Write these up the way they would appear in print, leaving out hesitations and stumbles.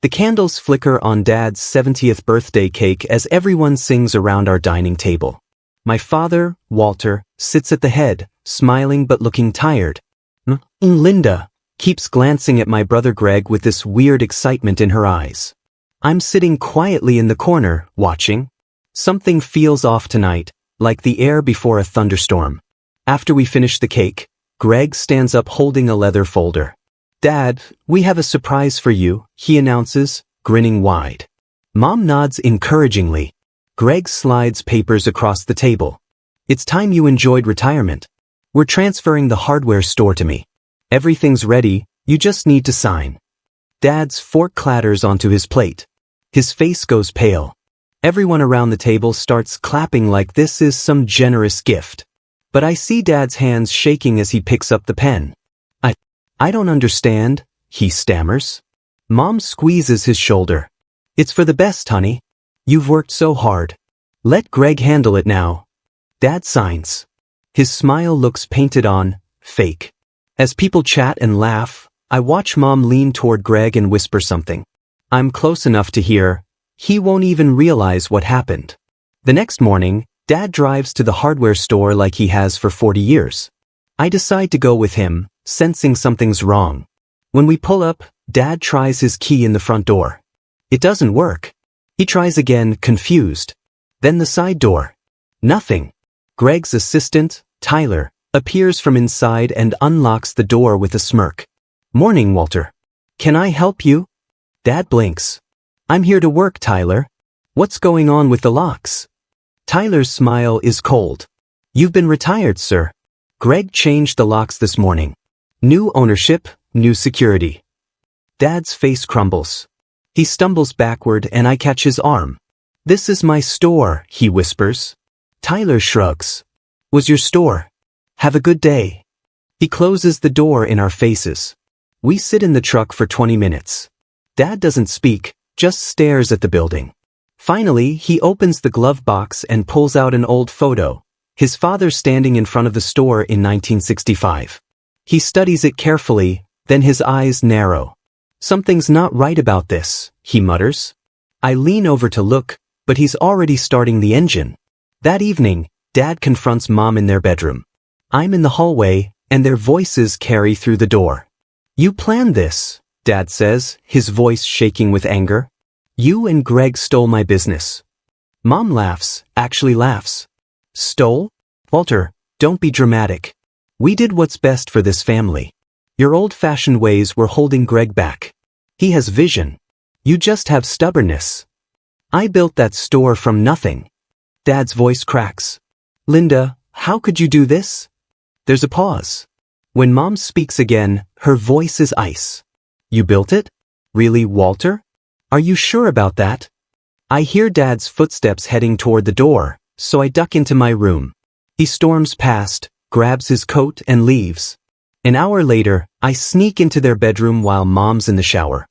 The candles flicker on Dad's 70th birthday cake as everyone sings around our dining table. My father, Walter, sits at the head, smiling but looking tired. Linda keeps glancing at my brother Greg with this weird excitement in her eyes. I'm sitting quietly in the corner, watching. Something feels off tonight, like the air before a thunderstorm. After we finish the cake, Greg stands up holding a leather folder. Dad, we have a surprise for you, he announces, grinning wide. Mom nods encouragingly. Greg slides papers across the table. It's time you enjoyed retirement. We're transferring the hardware store to me. Everything's ready, you just need to sign. Dad's fork clatters onto his plate. His face goes pale. Everyone around the table starts clapping like this is some generous gift. But I see Dad's hands shaking as he picks up the pen. I don't understand, he stammers. Mom squeezes his shoulder. It's for the best, honey. You've worked so hard. Let Greg handle it now. Dad signs. His smile looks painted on, fake. As people chat and laugh, I watch Mom lean toward Greg and whisper something. I'm close enough to hear. He won't even realize what happened. The next morning, Dad drives to the hardware store like he has for 40 years. I decide to go with him, sensing something's wrong. When we pull up, Dad tries his key in the front door. It doesn't work. He tries again, confused. Then the side door. Nothing. Greg's assistant, Tyler, appears from inside and unlocks the door with a smirk. Morning, Walter. Can I help you? Dad blinks. I'm here to work, Tyler. What's going on with the locks? Tyler's smile is cold. You've been retired, sir. Greg changed the locks this morning. New ownership, new security. Dad's face crumbles. He stumbles backward and I catch his arm. This is my store, he whispers. Tyler shrugs. Was your store? Have a good day. He closes the door in our faces. We sit in the truck for 20 minutes. Dad doesn't speak, just stares at the building. Finally, he opens the glove box and pulls out an old photo. His father standing in front of the store in 1965. He studies it carefully, then his eyes narrow. Something's not right about this, he mutters. I lean over to look, but he's already starting the engine. That evening, Dad confronts Mom in their bedroom. I'm in the hallway, and their voices carry through the door. You planned this, Dad says, his voice shaking with anger. You and Greg stole my business. Mom laughs, actually laughs. Stole? Walter, don't be dramatic. We did what's best for this family. Your old-fashioned ways were holding Greg back. He has vision. You just have stubbornness. I built that store from nothing. Dad's voice cracks. Linda, how could you do this? There's a pause. When Mom speaks again, her voice is ice. You built it? Really, Walter? Are you sure about that? I hear Dad's footsteps heading toward the door, so I duck into my room. He storms past, grabs his coat and leaves. An hour later, I sneak into their bedroom while Mom's in the shower.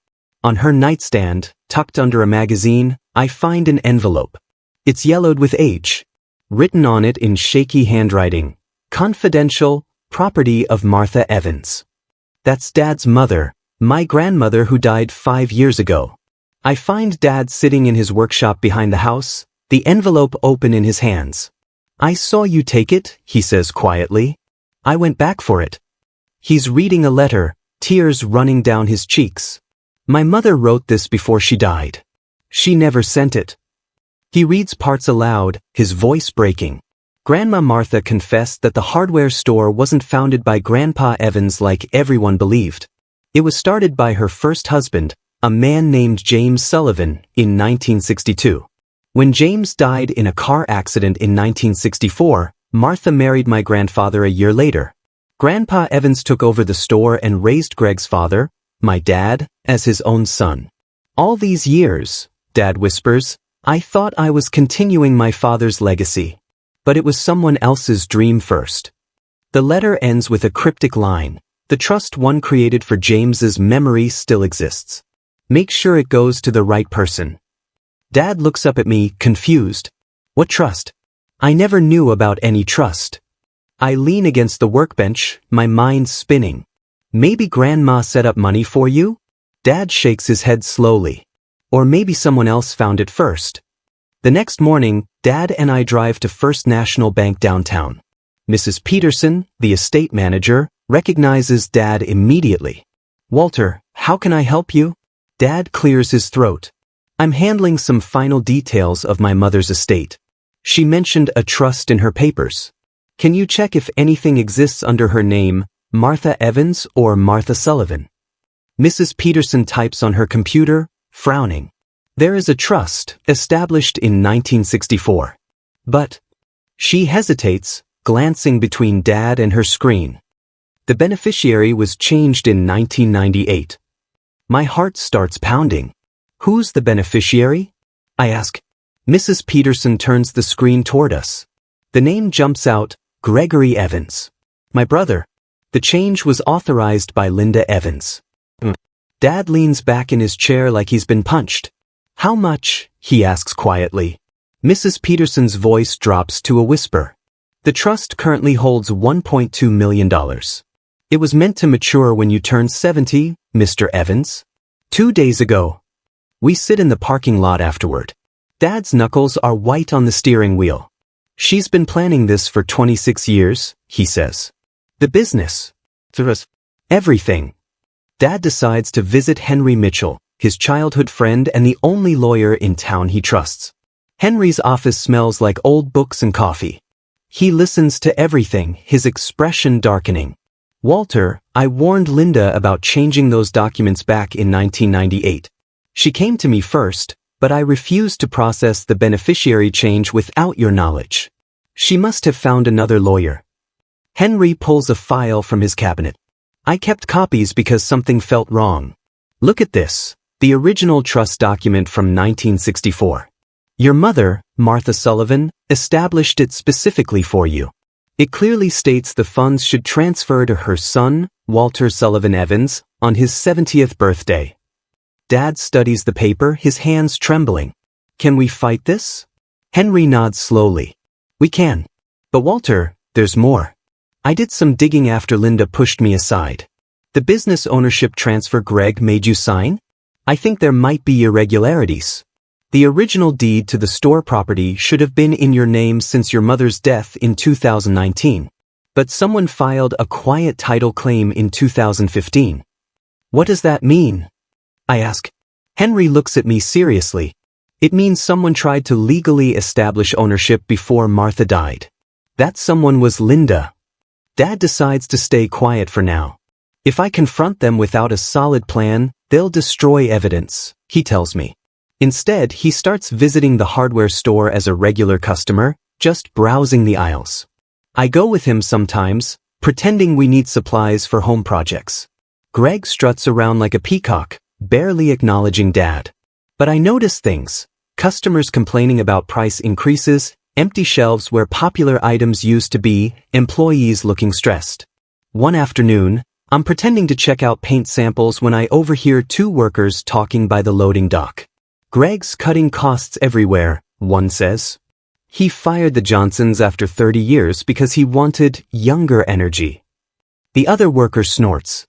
On her nightstand, tucked under a magazine, I find an envelope. It's yellowed with age. Written on it in shaky handwriting, confidential, property of Martha Evans. That's Dad's mother, my grandmother who died 5 years ago. I find Dad sitting in his workshop behind the house, the envelope open in his hands. I saw you take it, he says quietly. I went back for it. He's reading a letter, tears running down his cheeks. My mother wrote this before she died. She never sent it. He reads parts aloud, his voice breaking. Grandma Martha confessed that the hardware store wasn't founded by Grandpa Evans like everyone believed. It was started by her first husband, a man named James Sullivan, in 1962. When James died in a car accident in 1964, Martha married my grandfather a year later. Grandpa Evans took over the store and raised Greg's father, my dad, as his own son. All these years, Dad whispers, I thought I was continuing my father's legacy. But it was someone else's dream first. The letter ends with a cryptic line. The trust one created for James's memory still exists. Make sure it goes to the right person. Dad looks up at me, confused. What trust? I never knew about any trust. I lean against the workbench, my mind spinning. Maybe Grandma set up money for you? Dad shakes his head slowly. Or maybe someone else found it first. The next morning, Dad and I drive to First National Bank downtown. Mrs. Peterson, the estate manager, recognizes Dad immediately. "Walter, how can I help you?" Dad clears his throat. "I'm handling some final details of my mother's estate. She mentioned a trust in her papers. Can you check if anything exists under her name, Martha Evans or Martha Sullivan?" Mrs. Peterson types on her computer, frowning. "There is a trust established in 1964. But..." She hesitates, glancing between Dad and her screen. "The beneficiary was changed in 1998. My heart starts pounding. "Who's the beneficiary?" I ask. Mrs. Peterson turns the screen toward us. The name jumps out, Gregory Evans. "My brother. The change was authorized by Linda Evans." Dad leans back in his chair like he's been punched. "How much?" he asks quietly. Mrs. Peterson's voice drops to a whisper. "The trust currently holds $1.2 million. It was meant to mature when you turn 70, Mr. Evans. 2 days ago." We sit in the parking lot afterward. Dad's knuckles are white on the steering wheel. "She's been planning this for 26 years, he says. "The business. Through us. Everything." Dad decides to visit Henry Mitchell, his childhood friend and the only lawyer in town he trusts. Henry's office smells like old books and coffee. He listens to everything, his expression darkening. "Walter, I warned Linda about changing those documents back in 1998. She came to me first, but I refused to process the beneficiary change without your knowledge. She must have found another lawyer." Henry pulls a file from his cabinet. "I kept copies because something felt wrong. Look at this, the original trust document from 1964. Your mother, Martha Sullivan, established it specifically for you. It clearly states the funds should transfer to her son, Walter Sullivan Evans, on his 70th birthday." Dad studies the paper, his hands trembling. "Can we fight this?" Henry nods slowly. "We can. But Walter, there's more. I did some digging after Linda pushed me aside. The business ownership transfer Greg made you sign? I think there might be irregularities. The original deed to the store property should have been in your name since your mother's death in 2019. But someone filed a quiet title claim in 2015. What does that mean?" I ask. Henry looks at me seriously. "It means someone tried to legally establish ownership before Martha died. That someone was Linda." Dad decides to stay quiet for now. "If I confront them without a solid plan, they'll destroy evidence," he tells me. Instead, he starts visiting the hardware store as a regular customer, just browsing the aisles. I go with him sometimes, pretending we need supplies for home projects. Greg struts around like a peacock, barely acknowledging Dad. But I notice things. Customers complaining about price increases, empty shelves where popular items used to be, employees looking stressed. One afternoon, I'm pretending to check out paint samples when I overhear 2 workers talking by the loading dock. "Greg's cutting costs everywhere," one says. "He fired the Johnsons after 30 years because he wanted younger energy." The other worker snorts.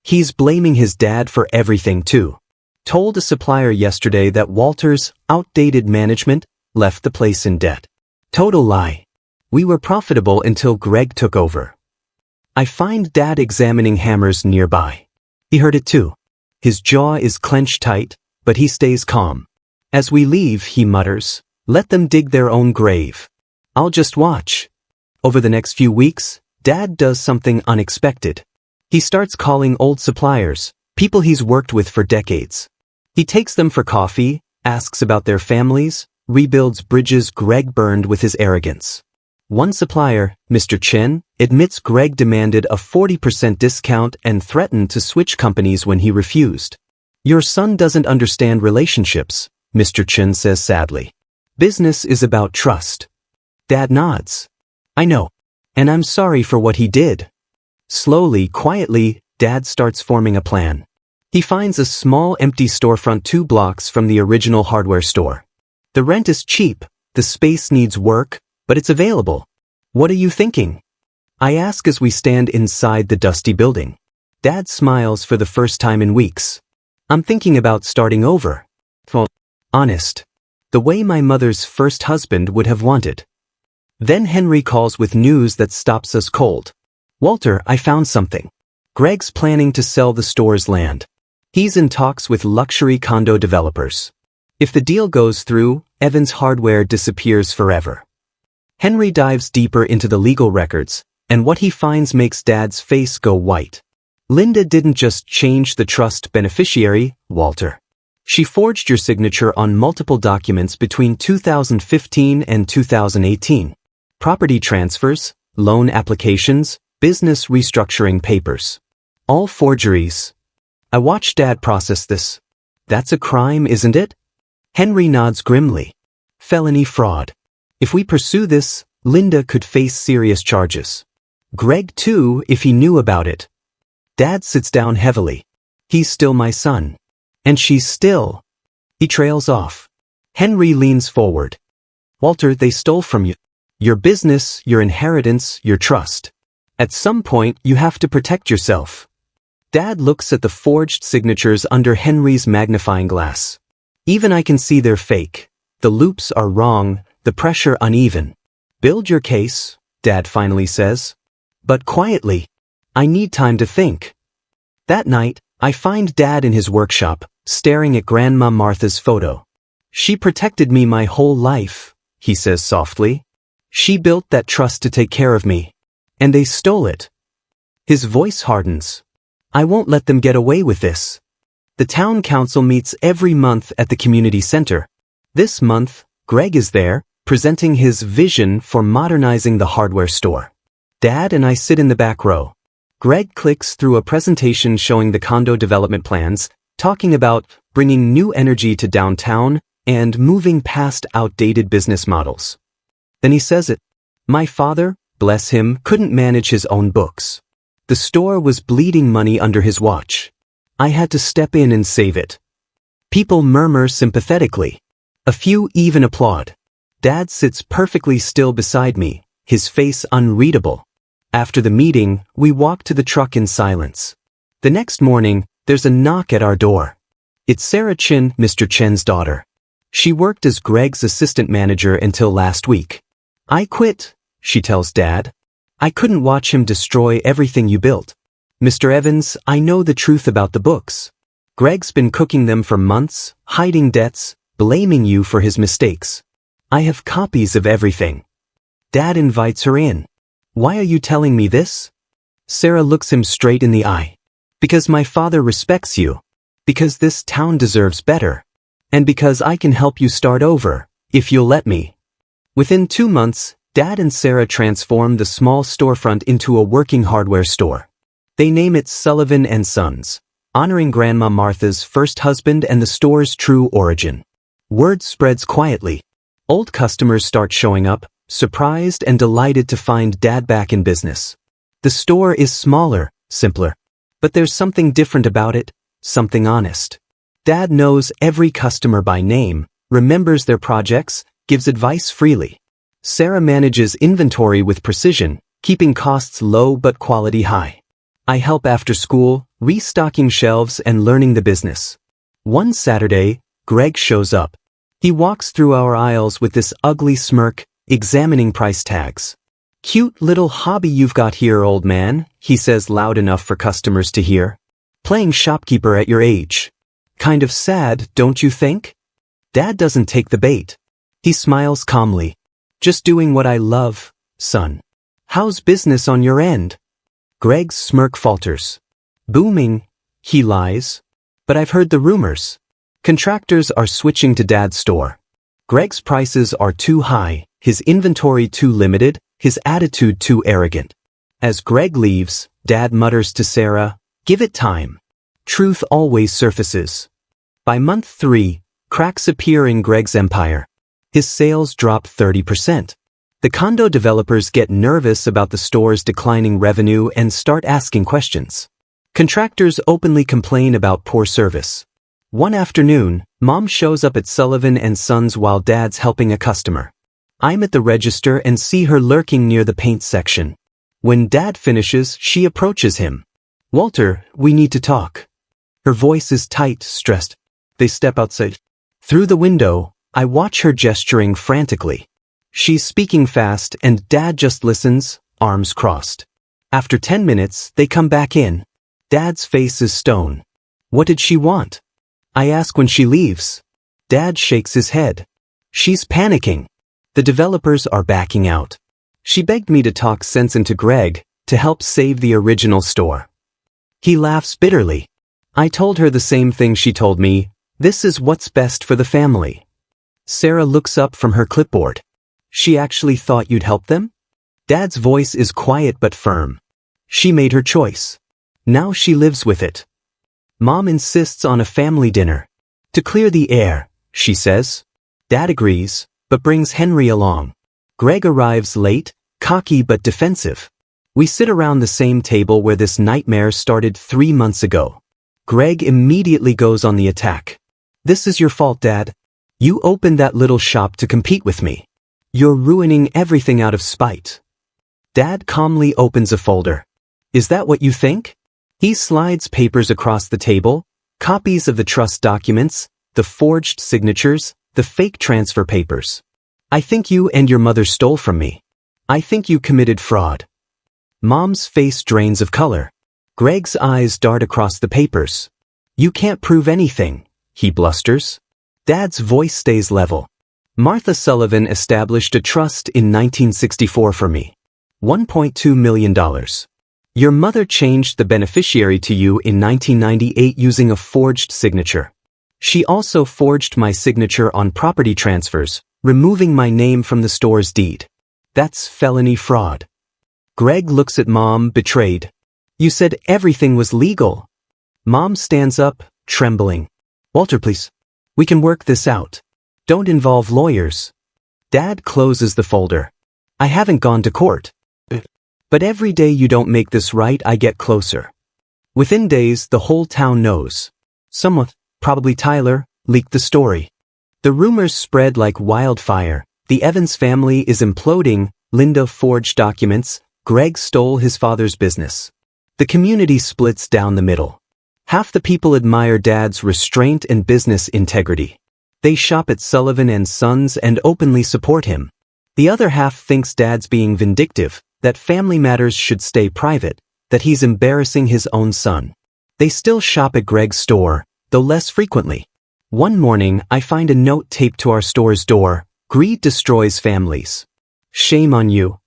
"He's blaming his dad for everything too. Told a supplier yesterday that Walter's outdated management left the place in debt. Total lie. We were profitable until Greg took over." I find Dad examining hammers nearby. He heard it too. His jaw is clenched tight, but he stays calm. As we leave, he mutters, "Let them dig their own grave. I'll just watch." Over the next few weeks, Dad does something unexpected. He starts calling old suppliers, people he's worked with for decades. He takes them for coffee, asks about their families, rebuilds bridges Greg burned with his arrogance. One supplier, Mr. Chen, admits Greg demanded a 40% discount and threatened to switch companies when he refused. "Your son doesn't understand relationships," Mr. Chen says sadly. "Business is about trust." Dad nods. "I know. And I'm sorry for what he did." Slowly, quietly, Dad starts forming a plan. He finds a small empty storefront 2 blocks from the original hardware store. The rent is cheap, the space needs work, but it's available. "What are you thinking?" I ask as we stand inside the dusty building. Dad smiles for the first time in weeks. I'm thinking about starting over. Well, honest. The way my mother's first husband would have wanted. Then Henry calls with news that stops us cold. Walter, I found something. Greg's planning to sell the store's land. He's in talks with luxury condo developers. If the deal goes through, Evans Hardware disappears forever. Henry dives deeper into the legal records, and what he finds makes Dad's face go white. Linda didn't just change the trust beneficiary, Walter. She forged your signature on multiple documents between 2015 and 2018. Property transfers, loan applications, business restructuring papers. All forgeries. I watched Dad process this. That's a crime, isn't it? Henry nods grimly. Felony fraud. If we pursue this, Linda could face serious charges. Greg too, if he knew about it. Dad sits down heavily. He's still my son. And she's still. He trails off. Henry leans forward. Walter, they stole from you. Your business, your inheritance, your trust. At some point, you have to protect yourself. Dad looks at the forged signatures under Henry's magnifying glass. Even I can see they're fake. The loops are wrong, the pressure uneven. Build your case, Dad finally says. But quietly. I need time to think. That night, I find Dad in his workshop, staring at Grandma Martha's photo. She protected me my whole life, he says softly. She built that trust to take care of me. And they stole it. His voice hardens. I won't let them get away with this. The town council meets every month at the community center. This month, Greg is there, presenting his vision for modernizing the hardware store. Dad and I sit in the back row. Greg clicks through a presentation showing the condo development plans, talking about bringing new energy to downtown and moving past outdated business models. Then he says it. My father, bless him, couldn't manage his own books. The store was bleeding money under his watch. I had to step in and save it. People murmur sympathetically. A few even applaud. Dad sits perfectly still beside me, his face unreadable. After the meeting, we walk to the truck in silence. The next morning, there's a knock at our door. It's Sarah Chen, Mr. Chen's daughter. She worked as Greg's assistant manager until last week. I quit, she tells Dad. I couldn't watch him destroy everything you built. Mr. Evans, I know the truth about the books. Greg's been cooking them for months, hiding debts, blaming you for his mistakes. I have copies of everything. Dad invites her in. Why are you telling me this? Sarah looks him straight in the eye. Because my father respects you. Because this town deserves better. And because I can help you start over, if you'll let me. Within 2 months, Dad and Sarah transform the small storefront into a working hardware store. They name it Sullivan & Sons, honoring Grandma Martha's first husband and the store's true origin. Word spreads quietly. Old customers start showing up, surprised and delighted to find Dad back in business. The store is smaller, simpler. But there's something different about it, something honest. Dad knows every customer by name, remembers their projects, gives advice freely. Sarah manages inventory with precision, keeping costs low but quality high. I help after school, restocking shelves and learning the business. One Saturday, Greg shows up. He walks through our aisles with this ugly smirk, examining price tags. Cute little hobby you've got here, old man, he says loud enough for customers to hear. Playing shopkeeper at your age. Kind of sad, don't you think? Dad doesn't take the bait. He smiles calmly. Just doing what I love, son. How's business on your end? Greg's smirk falters. Booming, he lies. But I've heard the rumors. Contractors are switching to Dad's store. Greg's prices are too high, his inventory too limited, his attitude too arrogant. As Greg leaves, Dad mutters to Sarah, give it time. Truth always surfaces. By month 3, cracks appear in Greg's empire. His sales drop 30%. The condo developers get nervous about the store's declining revenue and start asking questions. Contractors openly complain about poor service. One afternoon, Mom shows up at Sullivan & Sons while Dad's helping a customer. I'm at the register and see her lurking near the paint section. When Dad finishes, she approaches him. Walter, we need to talk. Her voice is tight, stressed. They step outside. Through the window, I watch her gesturing frantically. She's speaking fast and Dad just listens, arms crossed. After 10 minutes, they come back in. Dad's face is stone. What did she want? I ask when she leaves. Dad shakes his head. She's panicking. The developers are backing out. She begged me to talk sense into Greg to help save the original store. He laughs bitterly. I told her the same thing she told me. This is what's best for the family. Sarah looks up from her clipboard. She actually thought you'd help them? Dad's voice is quiet but firm. She made her choice. Now she lives with it. Mom insists on a family dinner. To clear the air, she says. Dad agrees, but brings Henry along. Greg arrives late, cocky but defensive. We sit around the same table where this nightmare started 3 months ago. Greg immediately goes on the attack. This is your fault, Dad. You opened that little shop to compete with me. You're ruining everything out of spite. Dad calmly opens a folder. Is that what you think? He slides papers across the table, copies of the trust documents, the forged signatures, the fake transfer papers. I think you and your mother stole from me. I think you committed fraud. Mom's face drains of color. Greg's eyes dart across the papers. You can't prove anything, he blusters. Dad's voice stays level. Martha Sullivan established a trust in 1964 for me. $1.2 million. Your mother changed the beneficiary to you in 1998 using a forged signature. She also forged my signature on property transfers, removing my name from the store's deed. That's felony fraud. Greg looks at Mom, betrayed. You said everything was legal. Mom stands up, trembling. Walter, please. We can work this out. Don't involve lawyers. Dad closes the folder. I haven't gone to court. But every day you don't make this right, I get closer. Within days, the whole town knows. Someone, probably Tyler, leaked the story. The rumors spread like wildfire. The Evans family is imploding. Linda forged documents. Greg stole his father's business. The community splits down the middle. Half the people admire Dad's restraint and business integrity. They shop at Sullivan & Sons and openly support him. The other half thinks Dad's being vindictive, that family matters should stay private, that he's embarrassing his own son. They still shop at Greg's store, though less frequently. One morning, I find a note taped to our store's door. Greed destroys families. Shame on you.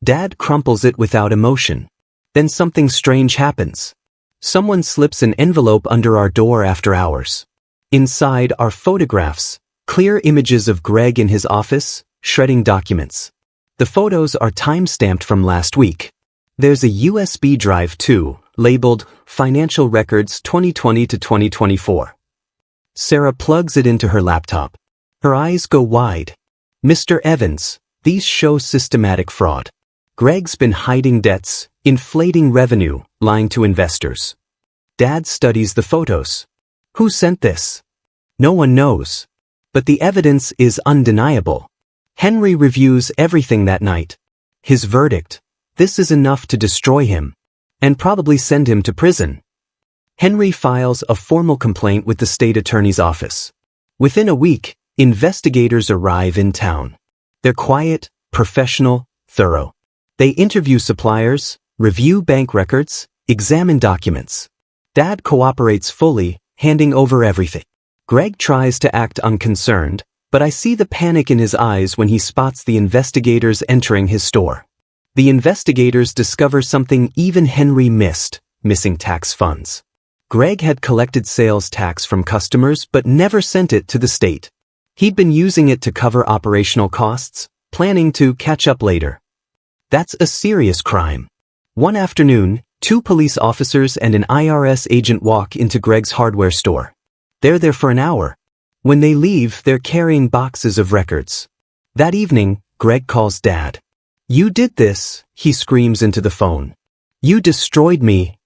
Dad crumples it without emotion. Then something strange happens. Someone slips an envelope under our door after hours. Inside are photographs, clear images of Greg in his office, shredding documents. The photos are time-stamped from last week. There's a USB drive too, labeled Financial Records 2020 to 2024. Sarah plugs it into her laptop. Her eyes go wide. Mr. Evans, these show systematic fraud. Greg's been hiding debts, inflating revenue, lying to investors. Dad studies the photos. Who sent this? No one knows. But the evidence is undeniable. Henry reviews everything that night. His verdict: this is enough to destroy him. And probably send him to prison. Henry files a formal complaint with the state attorney's office. Within a week, investigators arrive in town. They're quiet, professional, thorough. They interview suppliers, review bank records, examine documents. Dad cooperates fully, handing over everything. Greg tries to act unconcerned, but I see the panic in his eyes when he spots the investigators entering his store. The investigators discover something even Henry missed: missing tax funds. Greg had collected sales tax from customers but never sent it to the state. He'd been using it to cover operational costs, planning to catch up later. That's a serious crime. One afternoon, 2 police officers and an IRS agent walk into Greg's hardware store. They're there for an hour. When they leave, they're carrying boxes of records. That evening, Greg calls Dad. You did this, he screams into the phone. You destroyed me.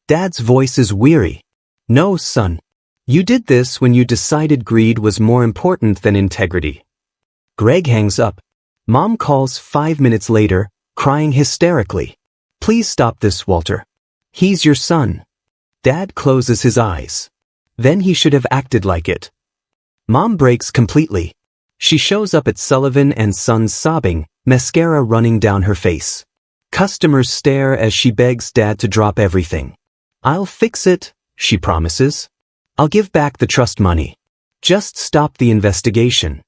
Dad's voice is weary. No, son. You did this when you decided greed was more important than integrity. Greg hangs up. Mom calls 5 minutes later, crying hysterically. Please stop this, Walter. He's your son. Dad closes his eyes. Then he should have acted like it. Mom breaks completely. She shows up at Sullivan and Sons sobbing, mascara running down her face. Customers stare as she begs Dad to drop everything. "I'll fix it," she promises. "I'll give back the trust money. Just stop the investigation."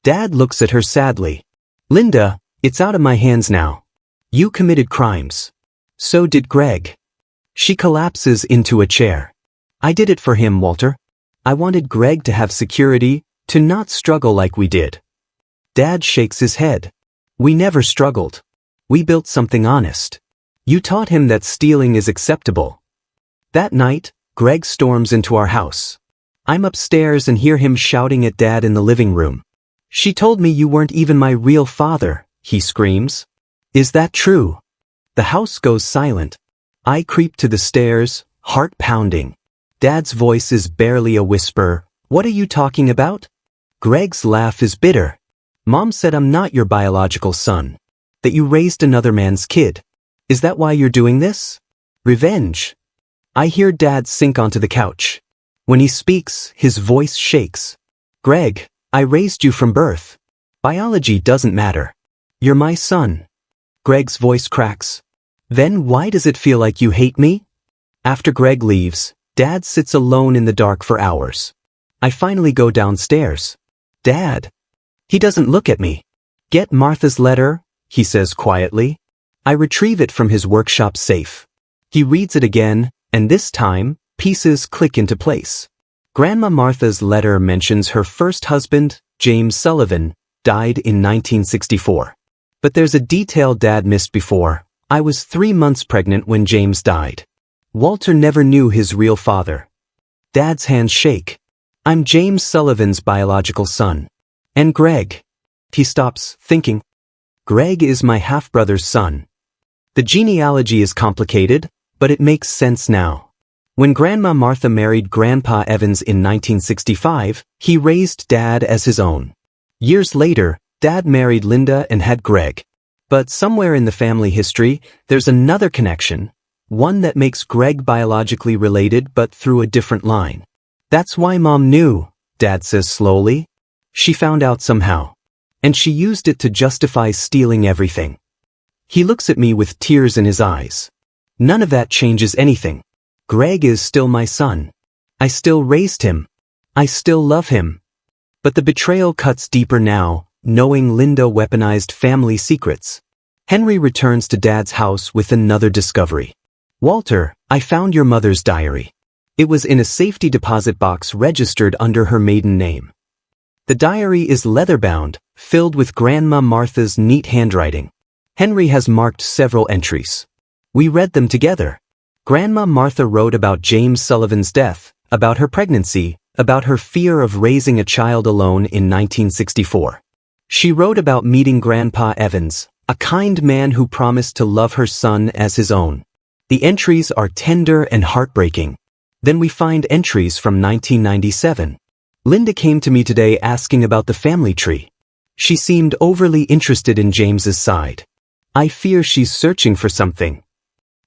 Dad looks at her sadly. "Linda, it's out of my hands now. You committed crimes. So did Greg." She collapses into a chair. "I did it for him, Walter. I wanted Greg to have security, to not struggle like we did." Dad shakes his head. "We never struggled. We built something honest. You taught him that stealing is acceptable." That night, Greg storms into our house. I'm upstairs and hear him shouting at Dad in the living room. "She told me you weren't even my real father," he screams. "Is that true?" The house goes silent. I creep to the stairs, heart pounding. Dad's voice is barely a whisper. "What are you talking about?" Greg's laugh is bitter. "Mom said I'm not your biological son. That you raised another man's kid. Is that why you're doing this? Revenge." I hear Dad sink onto the couch. When he speaks, his voice shakes. "Greg, I raised you from birth. Biology doesn't matter. You're my son." Greg's voice cracks. "Then why does it feel like you hate me?" After Greg leaves, Dad sits alone in the dark for hours. I finally go downstairs. "Dad." He doesn't look at me. "Get Martha's letter," he says quietly. I retrieve it from his workshop safe. He reads it again, and this time, pieces click into place. Grandma Martha's letter mentions her first husband, James Sullivan, died in 1964. But there's a detail Dad missed before. I was 3 months pregnant when James died. Walter never knew his real father. Dad's hands shake. "I'm James Sullivan's biological son. And Greg." He stops, thinking. "Greg is my half-brother's son." The genealogy is complicated, but it makes sense now. When Grandma Martha married Grandpa Evans in 1965, he raised Dad as his own. Years later, Dad married Linda and had Greg. But somewhere in the family history, there's another connection, one that makes Greg biologically related but through a different line. "That's why Mom knew," Dad says slowly. "She found out somehow. And she used it to justify stealing everything." He looks at me with tears in his eyes. "None of that changes anything. Greg is still my son. I still raised him. I still love him." But the betrayal cuts deeper now, knowing Linda weaponized family secrets. Henry returns to Dad's house with another discovery. "Walter, I found your mother's diary. It was in a safety deposit box registered under her maiden name." The diary is leather-bound, filled with Grandma Martha's neat handwriting. Henry has marked several entries. We read them together. Grandma Martha wrote about James Sullivan's death, about her pregnancy, about her fear of raising a child alone in 1964. She wrote about meeting Grandpa Evans, a kind man who promised to love her son as his own. The entries are tender and heartbreaking. Then we find entries from 1997. Linda came to me today asking about the family tree. She seemed overly interested in James's side. I fear she's searching for something.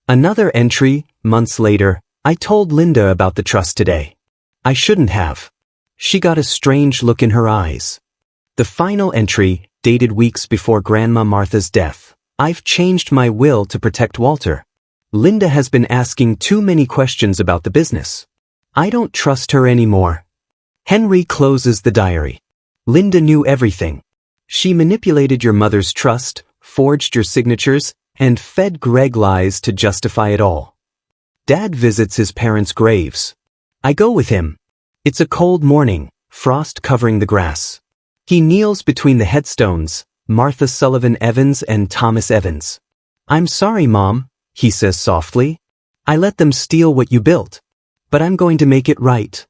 Another entry, months later, "I told Linda about the trust today. I shouldn't have. She got a strange look in her eyes." The final entry, dated weeks before Grandma Martha's death. "I've changed my will to protect Walter. Linda has been asking too many questions about the business. I don't trust her anymore." Henry closes the diary. "Linda knew everything. She manipulated your mother's trust, forged your signatures, and fed Greg lies to justify it all." Dad visits his parents' graves. I go with him. It's a cold morning, frost covering the grass. He kneels between the headstones, Martha Sullivan Evans and Thomas Evans. "I'm sorry, Mom," he says softly. "I let them steal what you built. But I'm going to make it right."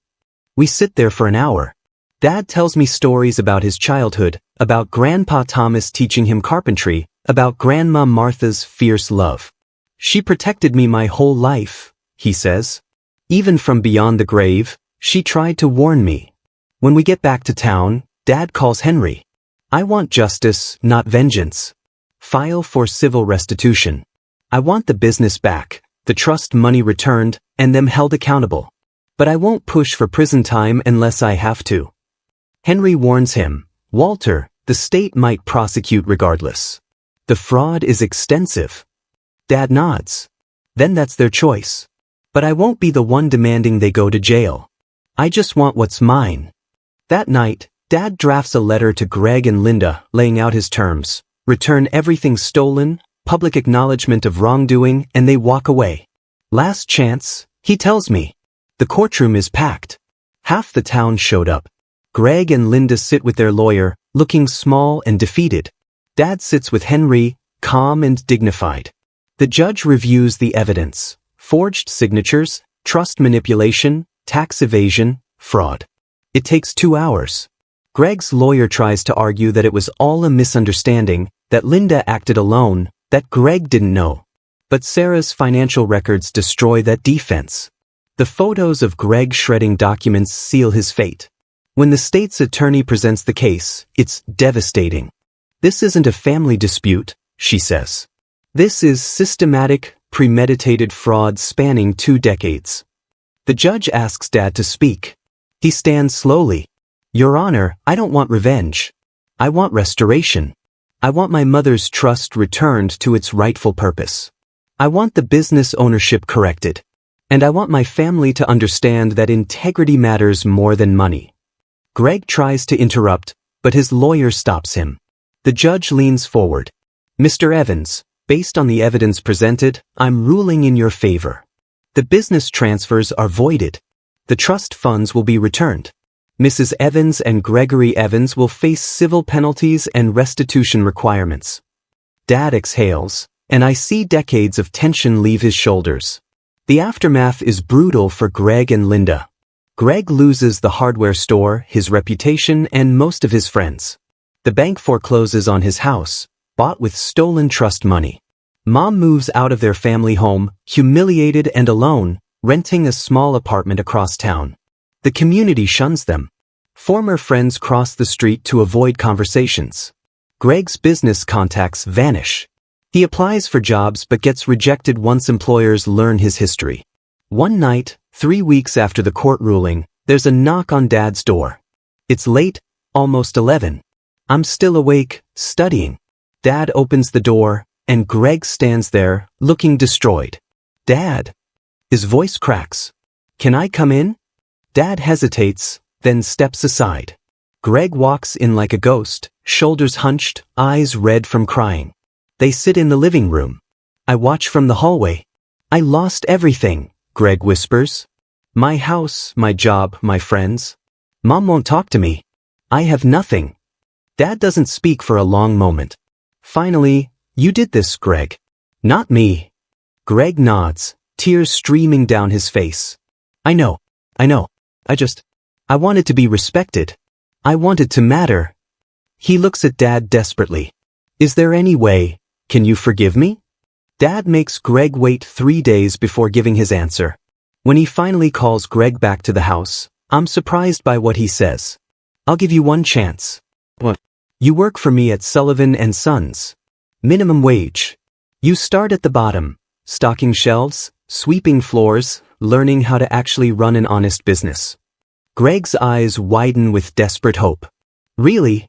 We sit there for an hour. Dad tells me stories about his childhood, about Grandpa Thomas teaching him carpentry, about Grandma Martha's fierce love. "She protected me my whole life," he says. "Even from beyond the grave, she tried to warn me." When we get back to town, Dad calls Henry. "I want justice, not vengeance. File for civil restitution. I want the business back, the trust money returned, and them held accountable. But I won't push for prison time unless I have to. Henry warns him, Walter, the state might prosecute regardless. The fraud is extensive. Dad nods. Then that's their choice. But I won't be the one demanding they go to jail. I just want what's mine. That night, Dad drafts a letter to Greg and Linda laying out his terms. Return everything stolen, public acknowledgement of wrongdoing, and they walk away. Last chance, he tells me. The courtroom is packed. Half the town showed up. Greg and Linda sit with their lawyer, looking small and defeated. Dad sits with Henry, calm and dignified. The judge reviews the evidence. Forged signatures, trust manipulation, tax evasion, fraud. It takes 2 hours. Greg's lawyer tries to argue that it was all a misunderstanding, that Linda acted alone, that Greg didn't know. But Sarah's financial records destroy that defense. The photos of Greg shredding documents seal his fate. When the state's attorney presents the case, it's devastating. This isn't a family dispute, she says. This is systematic, premeditated fraud spanning 2 decades. The judge asks Dad to speak. He stands slowly. Your Honor, I don't want revenge. I want restoration. I want my mother's trust returned to its rightful purpose. I want the business ownership corrected. And I want my family to understand that integrity matters more than money. Greg tries to interrupt, but his lawyer stops him. The judge leans forward. Mr. Evans, based on the evidence presented, I'm ruling in your favor. The business transfers are voided. The trust funds will be returned. Mrs. Evans and Gregory Evans will face civil penalties and restitution requirements. Dad exhales, and I see decades of tension leave his shoulders. The aftermath is brutal for Greg and Linda. Greg loses the hardware store, his reputation, and most of his friends. The bank forecloses on his house, bought with stolen trust money. Mom moves out of their family home, humiliated and alone, renting a small apartment across town. The community shuns them. Former friends cross the street to avoid conversations. Greg's business contacts vanish. He applies for jobs but gets rejected once employers learn his history. One night, 3 weeks after the court ruling, there's a knock on Dad's door. It's late, almost 11. I'm still awake, studying. Dad opens the door, and Greg stands there, looking destroyed. Dad. His voice cracks. Can I come in? Dad hesitates, then steps aside. Greg walks in like a ghost, shoulders hunched, eyes red from crying. They sit in the living room. I watch from the hallway. I lost everything, Greg whispers. My house, my job, my friends. Mom won't talk to me. I have nothing. Dad doesn't speak for a long moment. Finally, you did this, Greg. Not me. Greg nods, tears streaming down his face. I know. I wanted to be respected. I wanted to matter. He looks at Dad desperately. Is there any way? Can you forgive me? Dad makes Greg wait 3 days before giving his answer. When he finally calls Greg back to the house, I'm surprised by what he says. I'll give you one chance. What? You work for me at Sullivan & Sons. Minimum wage. You start at the bottom, stocking shelves, sweeping floors, learning how to actually run an honest business. Greg's eyes widen with desperate hope. Really?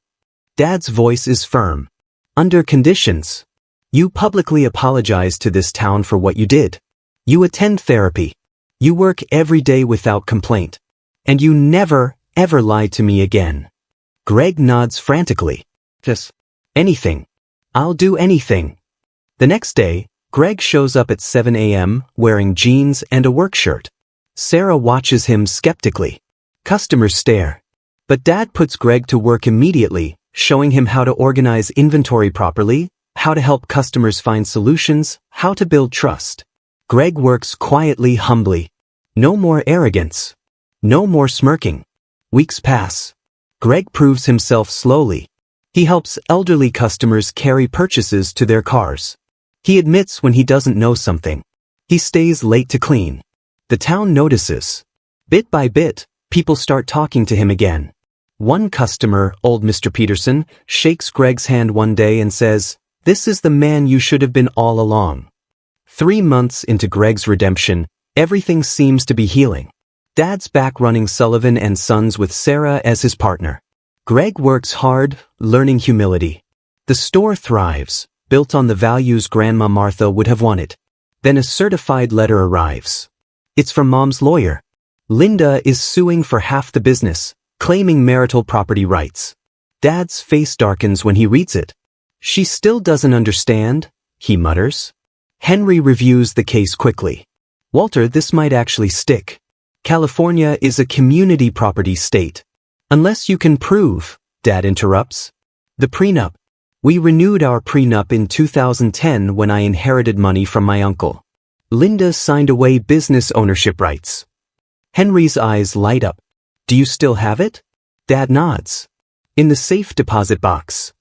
Dad's voice is firm. Under conditions. You publicly apologize to this town for what you did. You attend therapy. You work every day without complaint. And you never, ever lie to me again. Greg nods frantically. Just anything. I'll do anything. The next day, Greg shows up at 7 a.m. wearing jeans and a work shirt. Sarah watches him skeptically. Customers stare. But Dad puts Greg to work immediately, showing him how to organize inventory properly, how to help customers find solutions, how to build trust. Greg works quietly, humbly. No more arrogance. No more smirking. Weeks pass. Greg proves himself slowly. He helps elderly customers carry purchases to their cars. He admits when he doesn't know something. He stays late to clean. The town notices. Bit by bit, people start talking to him again. One customer, old Mr. Peterson, shakes Greg's hand one day and says, "This is the man you should have been all along." 3 months into Greg's redemption, everything seems to be healing. Dad's back running Sullivan and Sons with Sarah as his partner. Greg works hard, learning humility. The store thrives, built on the values Grandma Martha would have wanted. Then a certified letter arrives. It's from Mom's lawyer. Linda is suing for half the business, claiming marital property rights. Dad's face darkens when he reads it. She still doesn't understand, he mutters. Henry reviews the case quickly. Walter, this might actually stick. California is a community property state. Unless you can prove, Dad interrupts. The prenup. We renewed our prenup in 2010 when I inherited money from my uncle. Linda signed away business ownership rights. Henry's eyes light up. Do you still have it? Dad nods. In the safe deposit box.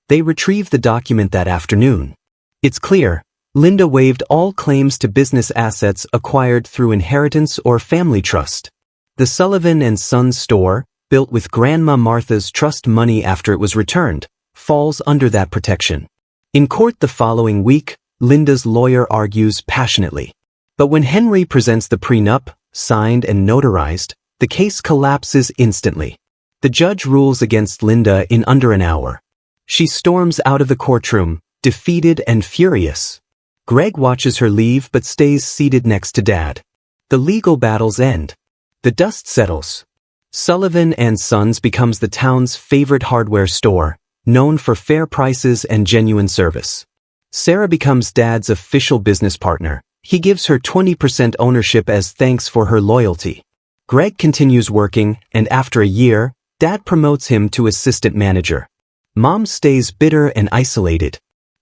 They retrieve the document that afternoon. It's clear. Linda waived all claims to business assets acquired through inheritance or family trust. The Sullivan and Sons store, built with Grandma Martha's trust money after it was returned, falls under that protection. In court the following week, Linda's lawyer argues passionately. But when Henry presents the prenup, signed and notarized, the case collapses instantly. The judge rules against Linda in under an hour. She storms out of the courtroom, defeated and furious. Greg watches her leave but stays seated next to Dad. The legal battles end. The dust settles. Sullivan and Sons becomes the town's favorite hardware store, known for fair prices and genuine service. Sarah becomes Dad's official business partner. He gives her 20% ownership as thanks for her loyalty. Greg continues working, and after a year, Dad promotes him to assistant manager. Mom stays bitter and isolated.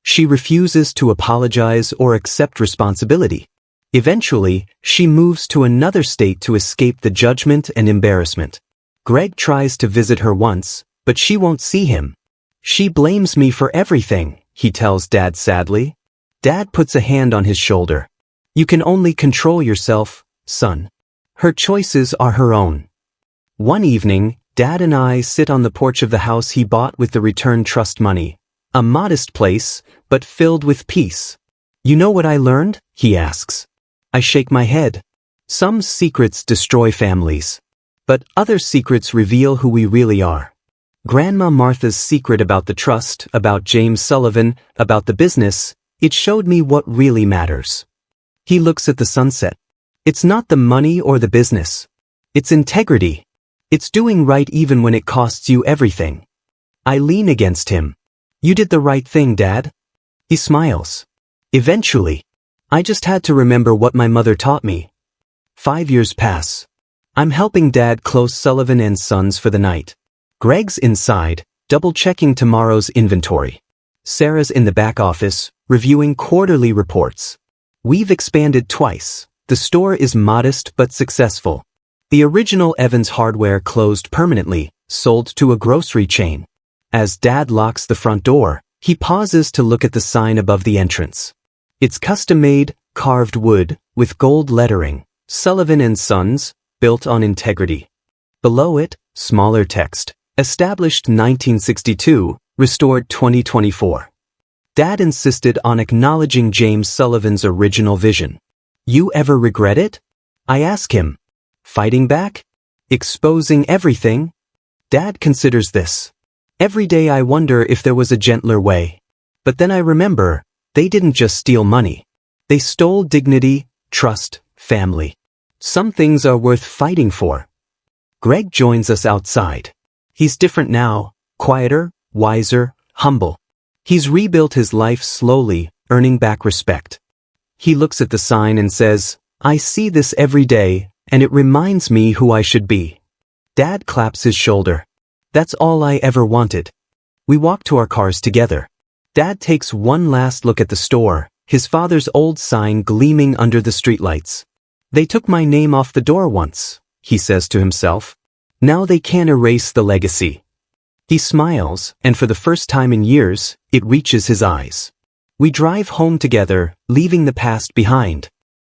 She refuses to apologize or accept responsibility. Eventually, she moves to another state to escape the judgment and embarrassment. Greg tries to visit her once, but she won't see him. She blames me for everything, he tells Dad sadly. Dad puts a hand on his shoulder. You can only control yourself, son. Her choices are her own. One evening, Dad and I sit on the porch of the house he bought with the returned trust money. A modest place, but filled with peace. You know what I learned? He asks. I shake my head. Some secrets destroy families. But other secrets reveal who we really are. Grandma Martha's secret about the trust, about James Sullivan, about the business, it showed me what really matters. He looks at the sunset. It's not the money or the business. It's integrity. It's doing right even when it costs you everything. I lean against him. You did the right thing, Dad. He smiles. Eventually. I just had to remember what my mother taught me. 5 years pass. I'm helping Dad close Sullivan and Sons for the night. Greg's inside, double-checking tomorrow's inventory. Sarah's in the back office, reviewing quarterly reports. We've expanded twice. The store is modest but successful. The original Evans Hardware closed permanently, sold to a grocery chain. As Dad locks the front door, he pauses to look at the sign above the entrance. It's custom-made, carved wood, with gold lettering, Sullivan and Sons, built on integrity. Below it, smaller text, established 1962, restored 2024. Dad insisted on acknowledging James Sullivan's original vision. You ever regret it? I ask him. Fighting back? Exposing everything? Dad considers this. Every day I wonder if there was a gentler way. But then I remember, they didn't just steal money. They stole dignity, trust, family. Some things are worth fighting for. Greg joins us outside. He's different now, quieter, wiser, humble. He's rebuilt his life slowly, earning back respect. He looks at the sign and says, I see this every day, and it reminds me who I should be. Dad claps his shoulder. That's all I ever wanted. We walk to our cars together. Dad takes one last look at the store, his father's old sign gleaming under the streetlights. They took my name off the door once, he says to himself. Now they can't erase the legacy. He smiles, and for the first time in years, it reaches his eyes. We drive home together, leaving the past behind.